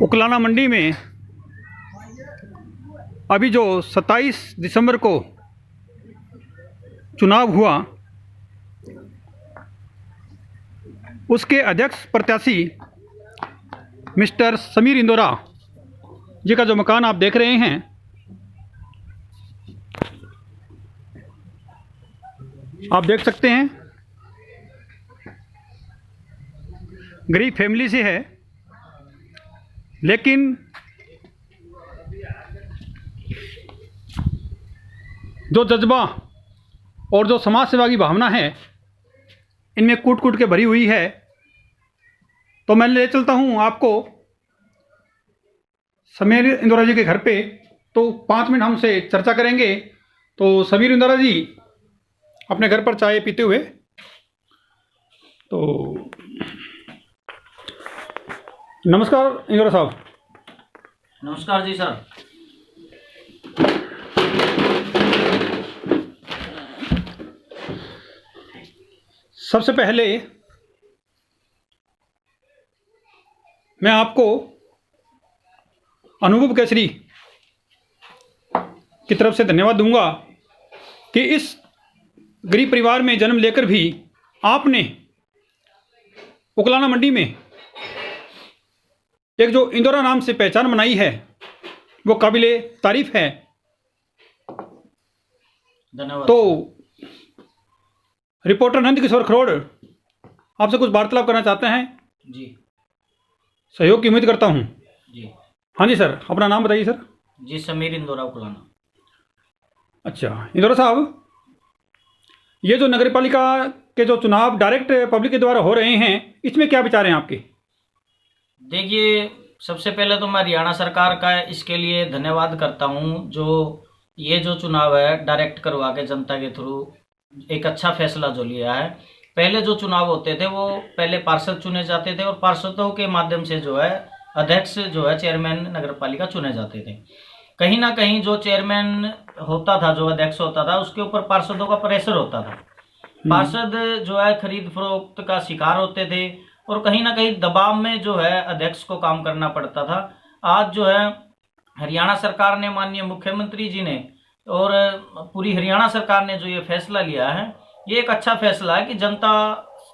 उकलाना मंडी में अभी जो 27 दिसंबर को चुनाव हुआ, उसके अध्यक्ष प्रत्याशी मिस्टर समीर इंदौरा जी का जो मकान आप देख रहे हैं, आप देख सकते हैं गरीब फैमिली से है, लेकिन जो जज्बा और जो समाज सेवा की भावना है इनमें कूट कूट के भरी हुई है। तो मैं ले चलता हूं आपको समीर इंदौरा जी के घर पे, तो 5 मिनट हमसे चर्चा करेंगे। तो समीर इंदौरा जी अपने घर पर चाय पीते हुए, तो नमस्कार इंदौरा साहब। नमस्कार जी सर। सबसे पहले मैं आपको अनुभव केसरी की तरफ से धन्यवाद दूंगा कि इस गरीब परिवार में जन्म लेकर भी आपने उकलाना मंडी में एक जो इंदौरा नाम से पहचान बनाई है, वो काबिले तारीफ है। धन्यवाद। तो रिपोर्टर नंद किशोर खरोड़ आपसे कुछ वार्तालाप करना चाहते हैं जी। सहयोग की उम्मीद करता हूं। जी हाँ जी सर, अपना नाम बताइए सर। जी, समीर इंदौरा उकलाना। अच्छा इंदौरा साहब, ये जो नगर पालिका के जो चुनाव डायरेक्ट पब्लिक के द्वारा हो रहे हैं, इसमें क्या विचार हैं आपके? देखिए, सबसे पहले तो मैं हरियाणा सरकार का इसके लिए धन्यवाद करता हूं, जो ये जो चुनाव है डायरेक्ट करवा के जनता के थ्रू एक अच्छा फैसला जो लिया है। पहले जो चुनाव होते थे वो पहले पार्षद चुने जाते थे और पार्षदों के माध्यम से जो है अध्यक्ष जो है चेयरमैन नगर पालिका चुने जाते थे। कहीं ना कहीं जो चेयरमैन होता था, जो अध्यक्ष होता था, उसके ऊपर पार्षदों का प्रेशर होता था। पार्षद जो है खरीद फरोख्त का शिकार होते थे और कहीं ना कहीं दबाव में जो है अध्यक्ष को काम करना पड़ता था। आज जो है हरियाणा सरकार ने, माननीय मुख्यमंत्री जी ने और पूरी हरियाणा सरकार ने जो ये फैसला लिया है, ये एक अच्छा फैसला है कि जनता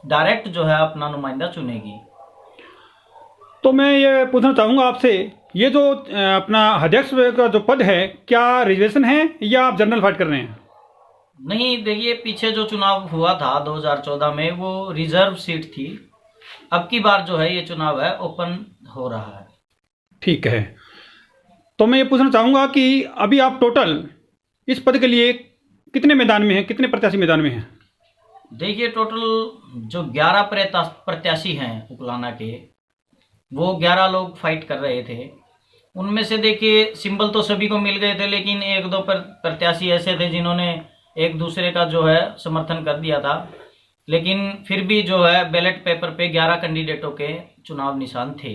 डायरेक्ट जो है अपना नुमाइंदा चुनेगी। तो मैं ये पूछना चाहूँगा आपसे, ये जो अपना अध्यक्ष का जो पद है, क्या रिजर्वेशन है या आप जनरल फाइट कर रहे हैं? नहीं, देखिए, पीछे जो चुनाव हुआ था 2014 में वो रिजर्व सीट थी। अब की बार जो है ये चुनाव है ओपन हो रहा है। ठीक है। तो मैं ये पूछना चाहूँगा कि अभी आप टोटल इस पद के लिए कितने मैदान में हैं, कितने प्रत्याशी मैदान में हैं? देखिए, टोटल जो 11 प्रत्याशी हैं उकलाना के, वो 11 लोग फाइट कर रहे थे। उनमें से देखिए सिंबल तो सभी को मिल गए थे, लेकिन 1-2 प्रत्याशी ऐसे थे जिन्होंने एक दूसरे का जो है समर्थन कर दिया था। लेकिन फिर भी जो है बैलेट पेपर पे 11 कैंडिडेटों के चुनाव निशान थे।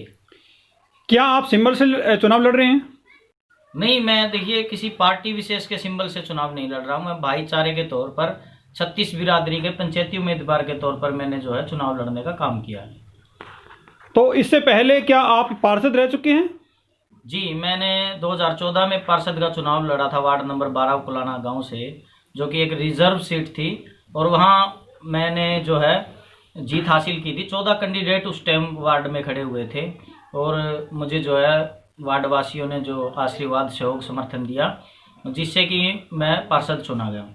क्या आप सिंबल से चुनाव लड़ रहे हैं? नहीं, मैं देखिए किसी पार्टी विशेष के सिंबल से चुनाव नहीं लड़ रहा हूँ। मैं भाईचारे के तौर पर 36 बिरादरी के पंचायती उम्मीदवार के तौर पर मैंने जो है चुनाव लड़ने का काम किया है। तो इससे पहले क्या आप पार्षद रह चुके हैं? जी, मैंने 2014 में पार्षद का चुनाव लड़ा था वार्ड नंबर 12 उकलाना गांव से, जो कि एक रिजर्व सीट थी, और वहां मैंने जो है जीत हासिल की थी। 14 कैंडिडेट उस टाइम वार्ड में खड़े हुए थे और मुझे जो है वार्ड वासियों ने जो आशीर्वाद, सहयोग, समर्थन दिया, जिससे कि मैं पार्षद चुना गया।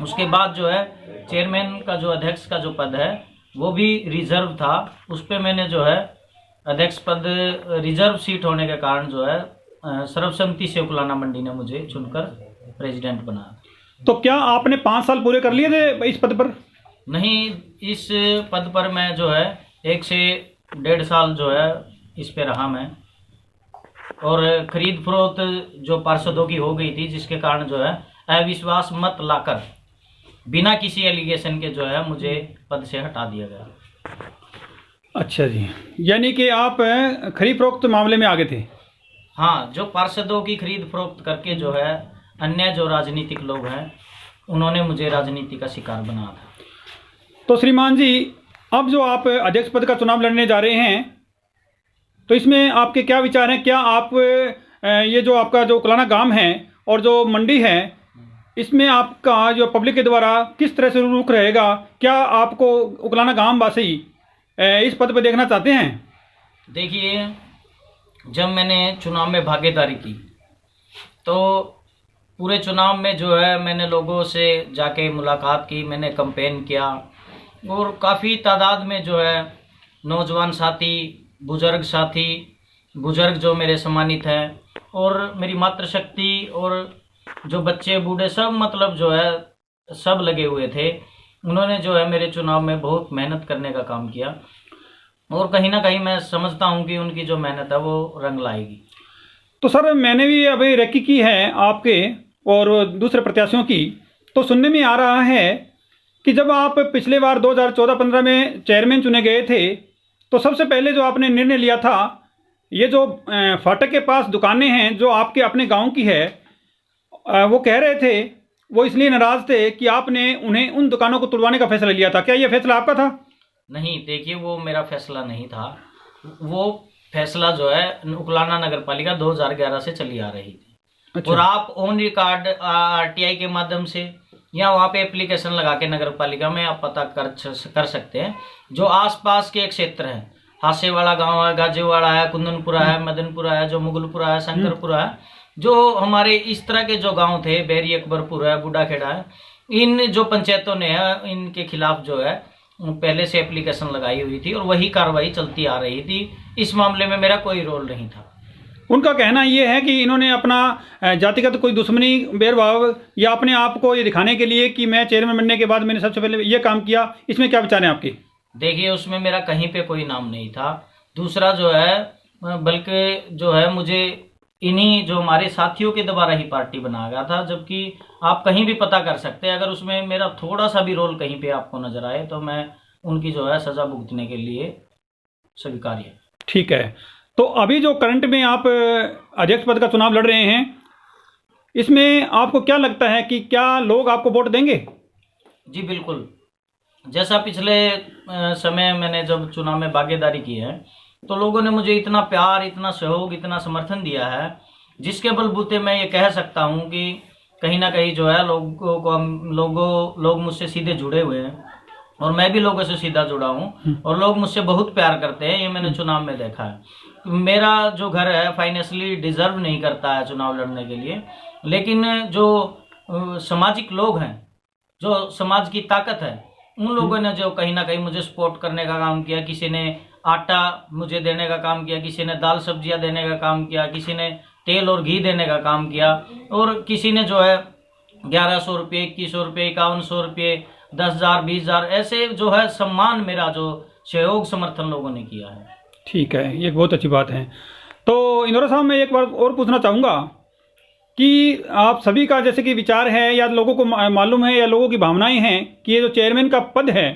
उसके बाद जो है चेयरमैन का जो अध्यक्ष का जो पद है वो भी रिजर्व था। उस पर मैंने जो है अध्यक्ष पद रिजर्व सीट होने के कारण जो है सर्वसम्मति से उकलाना मंडी ने मुझे चुनकर प्रेसिडेंट बनाया। तो क्या आपने 5 साल पूरे कर लिए थे इस पद पर? नहीं, इस पद पर मैं जो है 1 से 1.5 साल जो है इस पे रहा मैं, और खरीद फरोख्त जो पार्षदों की हो गई थी, जिसके कारण जो है अविश्वास मत लाकर बिना किसी एलिगेशन के जो है मुझे पद से हटा दिया गया। अच्छा जी, यानी कि आप खरीद फरोख्त मामले में आगे थे? हाँ, जो पार्षदों की खरीद फरोख्त करके जो है अन्य जो राजनीतिक लोग हैं उन्होंने मुझे राजनीति का शिकार बनाया था। तो श्रीमान जी, अब जो आप अध्यक्ष पद का चुनाव लड़ने जा रहे हैं, तो इसमें आपके क्या विचार हैं? क्या आप ये जो आपका जो उकलाना गांव है और जो मंडी है, इसमें आपका जो पब्लिक के द्वारा किस तरह से रुख रहेगा? क्या आपको उकलाना गांव वासी इस पद पर देखना चाहते हैं? देखिए, जब मैंने चुनाव में भागीदारी की तो पूरे चुनाव में जो है मैंने लोगों से जाके मुलाकात की, मैंने कैंपेन किया और काफ़ी तादाद में जो है नौजवान साथी, बुजुर्ग जो मेरे सम्मानित हैं और मेरी मातृशक्ति और जो बच्चे बूढ़े सब मतलब जो है सब लगे हुए थे। उन्होंने जो है मेरे चुनाव में बहुत मेहनत करने का काम किया और कहीं ना कहीं मैं समझता हूं कि उनकी जो मेहनत है वो रंग लाएगी। तो सर, मैंने भी अभी रेकी की है आपके और दूसरे प्रत्याशियों की, तो सुनने में आ रहा है कि जब आप पिछले बार 2014-15 में चेयरमैन चुने गए थे, तो सबसे पहले जो आपने निर्णय लिया था, ये जो फाटक के पास दुकानें हैं जो आपके अपने गांव की है, वो कह रहे थे, वो इसलिए नाराज थे कि आपने उन्हें उन दुकानों को तुड़वाने का फैसला लिया था। क्या ये फैसला आपका था? नहीं, देखिए वो मेरा फैसला नहीं था। वो फैसला जो है उकलाना नगर पालिका 2011 से चली आ रही थी। अच्छा। और आप ऑन रिकॉर्ड आरटीआई के माध्यम से या वहाँ पे एप्लीकेशन लगा के नगर पालिका में आप पता कर सकते हैं। जो आसपास के क्षेत्र हैं, हासेवाड़ा गांव है, गाजेवाड़ा है, कुंदनपुरा है, मदनपुरा है, जो मुगलपुरा है, शंकरपुरा है, जो हमारे इस तरह के जो गांव थे, बैरी अकबरपुर है, बूढ़ाखेड़ा है, इन जो पंचायतों ने है इनके खिलाफ जो है पहले से एप्लीकेशन लगाई हुई थी और वही कार्रवाई चलती आ रही थी। इस मामले में मेरा कोई रोल नहीं था। उनका कहना ये है कि इन्होंने अपना जातिगत कोई दुश्मनी, भेदभाव या अपने आप को ये दिखाने के लिए कि मैं चेयरमैन बनने के बाद मैंने सबसे पहले ये काम किया, इसमें क्या विचार हैं आपके? देखिए, उसमें मेरा कहीं पे कोई नाम नहीं था। दूसरा जो है, बल्कि जो है मुझे इन्हीं जो हमारे साथियों के द्वारा ही पार्टी बनाया गया था, जबकि आप कहीं भी पता कर सकते हैं। अगर उसमें मेरा थोड़ा सा भी रोल कहीं पे आपको नजर आए तो मैं उनकी जो है सजा भुगतने के लिए स्वीकार्य। ठीक है। तो अभी जो करंट में आप अध्यक्ष पद का चुनाव लड़ रहे हैं, इसमें आपको क्या लगता है कि क्या लोग आपको वोट देंगे? जी बिल्कुल। जैसा पिछले समय मैंने जब चुनाव में भागीदारी की है तो लोगों ने मुझे इतना प्यार, इतना सहयोग, इतना समर्थन दिया है, जिसके बलबूते मैं ये कह सकता हूँ कि कहीं ना कहीं जो है लोग मुझसे सीधे जुड़े हुए हैं और मैं भी लोगों से सीधा जुड़ा हूँ और लोग मुझसे बहुत प्यार करते हैं। ये मैंने चुनाव में देखा है। मेरा जो घर है फाइनेंशियली डिजर्व नहीं करता है चुनाव लड़ने के लिए, लेकिन जो सामाजिक लोग हैं, जो समाज की ताकत है, उन लोगों ने जो कहीं ना कहीं मुझे सपोर्ट करने का काम किया। किसी ने आटा मुझे देने का काम किया, किसी ने दाल सब्जियां देने का काम किया, किसी ने तेल और घी देने का काम किया और किसी ने जो है 1100 रुपये, 2100 रुपये, 5100 रुपये, 10,000, 20,000 ऐसे जो है सम्मान, मेरा जो सहयोग समर्थन लोगों ने किया है। ठीक है, ये बहुत अच्छी बात है। तो इंदौरा साहब, मैं एक बार और पूछना चाहूँगा कि आप सभी का जैसे कि विचार है या लोगों को मालूम है या लोगों की भावनाएं हैं कि ये जो चेयरमैन का पद है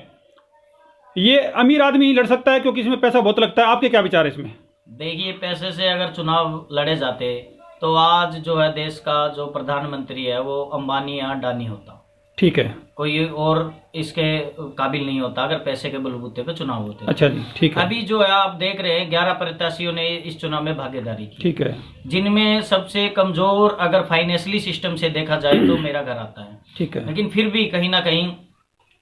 ये अमीर आदमी ही लड़ सकता है क्योंकि इसमें पैसा बहुत लगता है। आपके क्या विचार है इसमें? देखिए, पैसे से अगर चुनाव लड़े जाते तो आज जो है देश का जो प्रधानमंत्री है वो अंबानी या अडानी होता। ठीक है। कोई और इसके काबिल नहीं होता अगर पैसे के बलबूते पे चुनाव होते। अच्छा जी, ठीक है। अभी जो है आप देख रहे हैं 11 प्रत्याशियों ने इस चुनाव में भागीदारी की। ठीक है। जिनमें सबसे कमजोर अगर फाइनेंशियली सिस्टम से देखा जाए तो मेरा घर आता है। ठीक है। लेकिन फिर भी कहीं ना कहीं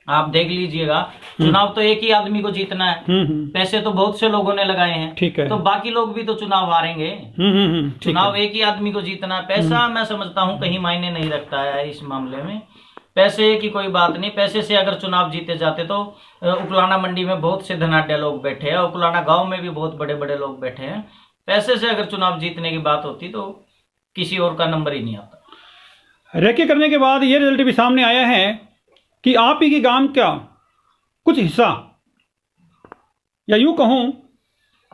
आप देख लीजिएगा, चुनाव तो एक ही आदमी को जीतना है। पैसे तो बहुत से लोगों ने लगाए हैं। ठीक है। तो बाकी लोग भी तो चुनाव हारेंगे। चुनाव एक ही आदमी को जीतना है। पैसा मैं समझता हूँ कहीं मायने नहीं रखता है इस मामले में। पैसे की कोई बात नहीं। पैसे से अगर चुनाव जीते जाते तो उकलाना मंडी में बहुत से धनाढ्य लोग बैठे हैं, उकलाना गांव में भी बहुत बड़े बड़े लोग बैठे हैं। पैसे से अगर चुनाव जीतने की बात होती तो किसी और का नंबर ही नहीं आता। रेकी करने के बाद ये रिजल्ट भी सामने आया है कि आप ही के गांव का कुछ हिस्सा, या यूं कहूं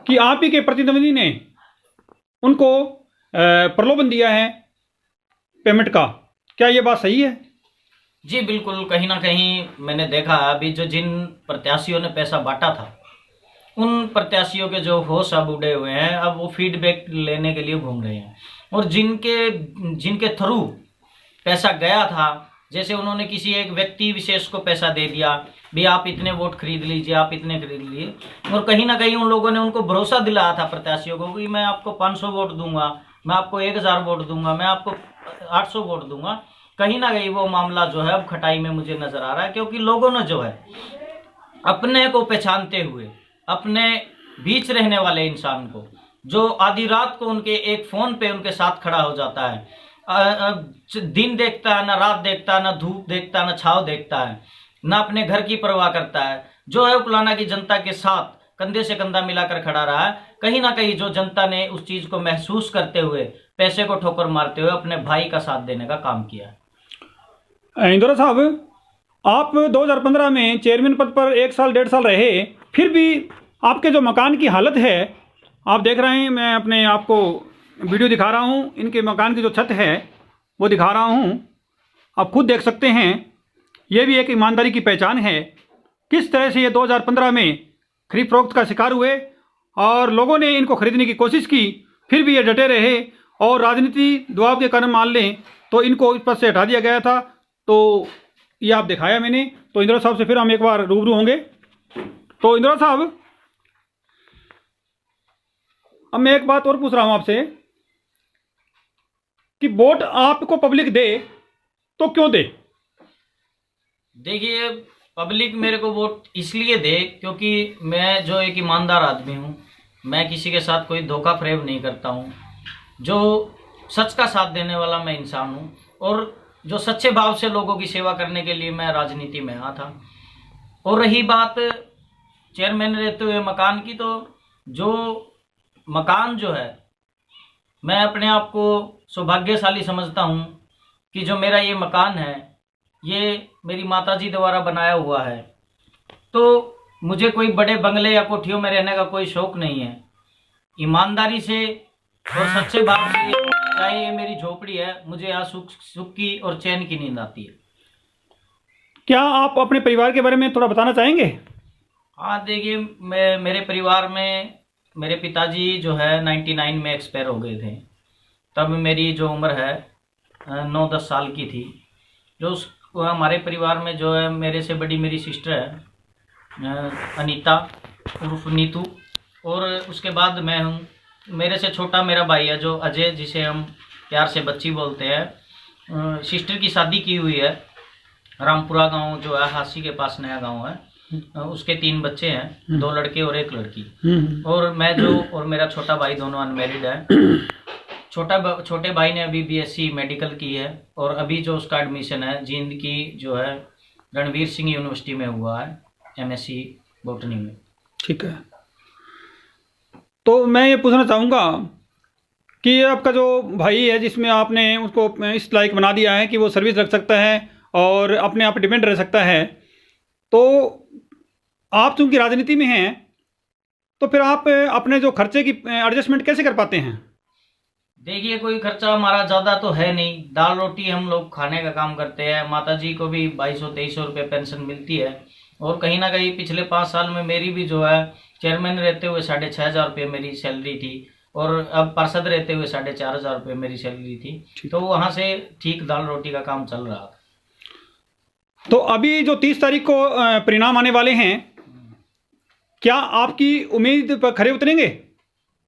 कि आप ही के प्रतिद्वंदी ने उनको प्रलोभन दिया है पेमेंट का। क्या ये बात सही है? जी बिल्कुल। कहीं ना कहीं मैंने देखा अभी जो जिन प्रत्याशियों ने पैसा बांटा था उन प्रत्याशियों के जो होश अब उड़े हुए हैं, अब वो फीडबैक लेने के लिए घूम रहे हैं और जिनके थ्रू पैसा गया था जैसे उन्होंने किसी एक व्यक्ति विशेष को पैसा दे दिया, भी आप इतने वोट खरीद लीजिए, आप इतने खरीद लीजिए, और कहीं ना कहीं उन लोगों ने उनको भरोसा दिलाया था प्रत्याशियों को कि मैं आपको 500 वोट दूंगा, मैं आपको 1000 वोट दूंगा, मैं आपको 800 वोट दूंगा। कहीं ना कहीं वो मामला जो है अब खटाई में मुझे नजर आ रहा है, क्योंकि लोगों ने जो है अपने को पहचानते हुए, अपने बीच रहने वाले इंसान को, जो आधी रात को उनके एक फोन पे उनके साथ खड़ा हो जाता है, दिन देखता है, ना रात देखता है, ना धूप देखता है, ना छाव देखता है, ना अपने घर की परवाह करता है, जो है उकलाना की जनता के साथ कंधे से कंधा मिलाकर खड़ा रहा है। कहीं ना कहीं जो जनता ने उस चीज को महसूस करते हुए, पैसे को ठोकर मारते हुए अपने भाई का साथ देने का काम किया। इंदौरा साहब, आप 2015 में चेयरमैन पद पर 1 साल 1.5 साल रहे, फिर भी आपके जो मकान की हालत है, आप देख रहे हैं, मैं अपने आपको वीडियो दिखा रहा हूं, इनके मकान की जो छत है वो दिखा रहा हूं, आप खुद देख सकते हैं। ये भी एक ईमानदारी की पहचान है, किस तरह से ये 2015 में खरीद फरोख्त का शिकार हुए और लोगों ने इनको खरीदने की कोशिश की, फिर भी ये डटे रहे और राजनीति दबाव के कारण मान लें तो इनको इस पद से हटा दिया गया था। तो ये आप दिखाया मैंने। तो इंदिरा साहब से फिर हम एक बार रूबरू होंगे। तो इंदिरा साहब, अब मैं एक बात और पूछ रहा हूं आपसे कि वोट आपको पब्लिक दे तो क्यों दे? देखिए, पब्लिक मेरे को वोट इसलिए दे क्योंकि मैं जो एक ईमानदार आदमी हूँ, मैं किसी के साथ कोई धोखा फरेब नहीं करता हूँ, जो सच का साथ देने वाला मैं इंसान हूँ, और जो सच्चे भाव से लोगों की सेवा करने के लिए मैं राजनीति में आया था। और रही बात चेयरमैन रहते हुए मकान की, तो जो मकान जो है, मैं अपने आप को सौभाग्यशाली समझता हूँ कि जो मेरा ये मकान है, ये मेरी माताजी द्वारा बनाया हुआ है। तो मुझे कोई बड़े बंगले या कोठियों में रहने का कोई शौक नहीं है। ईमानदारी से और सच्चे भाव से, चाहे ये मेरी झोपड़ी है, मुझे यहाँ सुख की और चैन की नींद आती है। क्या आप अपने परिवार के बारे में थोड़ा बताना चाहेंगे? हाँ, देखिए, मेरे परिवार में मेरे पिताजी जो है 99 में एक्सपायर हो गए थे। तब मेरी जो उम्र है 9-10 साल की थी। जो हमारे परिवार में जो है, मेरे से बड़ी मेरी सिस्टर है अनीता उर्फ नीतू, और उसके बाद मैं हूँ। मेरे से छोटा मेरा भाई है जो अजय, जिसे हम प्यार से बच्ची बोलते हैं। सिस्टर की शादी की हुई है, रामपुरा गांव जो है हासी के पास नया गांव है, उसके 3 बच्चे हैं, 2 लड़के और 1 लड़की। और मैं जो और मेरा छोटा भाई दोनों अनमैरिड है। छोटे भाई ने अभी बीएससी मेडिकल की है, और अभी जो उसका एडमिशन है जींद की जो है रणवीर सिंह यूनिवर्सिटी में हुआ है, एमएससी बॉटनी में। ठीक है। तो मैं ये पूछना चाहूँगा कि आपका जो भाई है, जिसमें आपने उसको इस लायक बना दिया है कि वो सर्विस रख सकता है और अपने आप डिपेंड रह सकता है, तो आप चूँकि राजनीति में हैं, तो फिर आप अपने जो खर्चे की एडजस्टमेंट कैसे कर पाते हैं? देखिए, कोई खर्चा हमारा ज़्यादा तो है नहीं, दाल रोटी हम लोग खाने का काम करते हैं। माताजी को भी 2200-2300 रुपये पेंशन मिलती है, और कहीं ना कहीं पिछले 5 साल में मेरी भी जो है चेयरमैन रहते हुए 6500 रुपये मेरी सैलरी थी, और अब पार्षद रहते हुए 4500 रुपये मेरी सैलरी थी। तो वहाँ से ठीक दाल रोटी का काम चल रहा था। तो अभी जो 30 तारीख को परिणाम आने वाले हैं, क्या आपकी उम्मीद पर खरे उतरेंगे?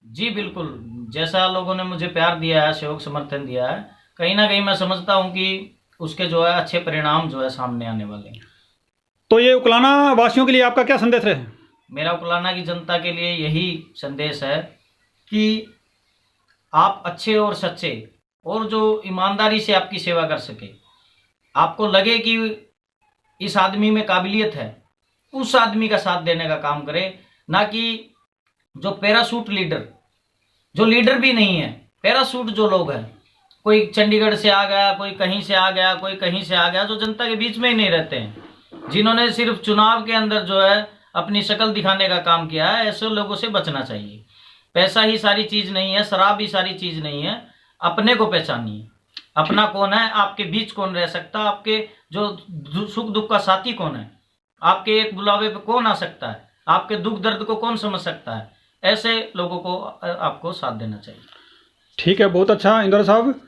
जी बिल्कुल, जैसा लोगों ने मुझे प्यार दिया है, सहयोग समर्थन दिया है, कहीं ना कहीं मैं समझता हूं कि उसके जो है अच्छे परिणाम जो है सामने आने वाले हैं। तो ये उकलाना वासियों के लिए आपका क्या संदेश है? मेरा उकलाना की जनता के लिए यही संदेश है कि आप अच्छे और सच्चे और जो ईमानदारी से आपकी सेवा कर सके, आपको लगे कि इस आदमी में काबिलियत है, उस आदमी का साथ देने का काम करें, ना कि जो पैरासूट लीडर, जो लीडर भी नहीं है, पैरासूट जो लोग हैं, कोई चंडीगढ़ से आ गया, कोई कहीं से आ गया, कोई कहीं से आ गया, जो जनता के बीच में ही नहीं रहते हैं, जिन्होंने सिर्फ चुनाव के अंदर जो है अपनी शक्ल दिखाने का काम किया है, ऐसे लोगों से बचना चाहिए। पैसा ही सारी चीज नहीं है, शराब ही सारी चीज नहीं है। अपने को पहचानिए, अपना कौन है, आपके बीच कौन रह सकता है, आपके जो सुख दुख का साथी कौन है, आपके एक बुलावे पे कौन आ सकता है, आपके दुख दर्द को कौन समझ सकता है, ऐसे लोगों को आपको साथ देना चाहिए। ठीक है, बहुत अच्छा इंदिरा साहब।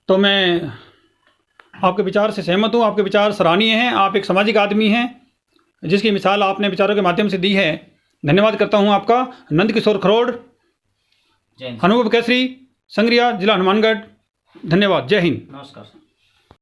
तो मैं आपके विचार से सहमत हूँ, आपके विचार सराहनीय हैं। आप एक सामाजिक आदमी हैं जिसकी मिसाल आपने विचारों के माध्यम से दी है। धन्यवाद करता हूँ आपका। नंद किशोर खरोड़, जय हिंद। अनुभव केसरी, संग्रिया, जिला हनुमानगढ़। धन्यवाद। जय हिंद। नमस्कार।